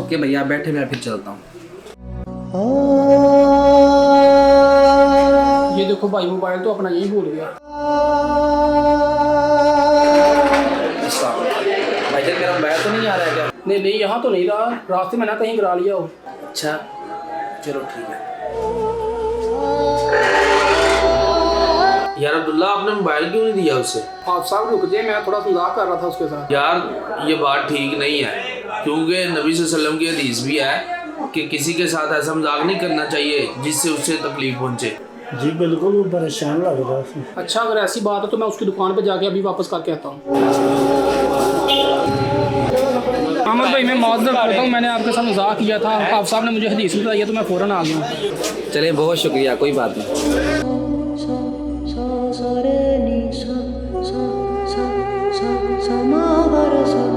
Okay भैया बैठे, मैं फिर चलता हूँ। ये देखो भाई मोबाइल तो अपना यही भूल गया। भाईजान मेरा मोबाइल तो नहीं आ रहा है क्या? नहीं नहीं, यहाँ तो नहीं रहा, रास्ते में ना कहीं गिरा लिया हो। अच्छा चलो ठीक है। यार अब्दुल्ला, आपने मोबाइल क्यों नहीं दिया उसे? आप साहब रुक जाए, मैं थोड़ा मजाक कर रहा था उसके साथ। यार ये बात ठीक नहीं है, क्योंकि नबी सल्लल्लाहु अलैहि वसल्लम की हदीस भी है कि किसी के साथ ऐसा मजाक नहीं करना चाहिए जिससे उससे तकलीफ पहुंचे। जी बिल्कुल, वो परेशान लग रहा है। अच्छा अगर ऐसी बात है तो मैं उसकी दुकान पे जाके अभी वापस करके आता हूँ। अहमद भाई मैं माजरत करता हूँ, मैंने आपके साथ मजाक किया था, आप साहब ने मुझे हदीस बताई है तो मैं फ़ौरन आ गया। चलिए बहुत शुक्रिया, कोई बात नहीं।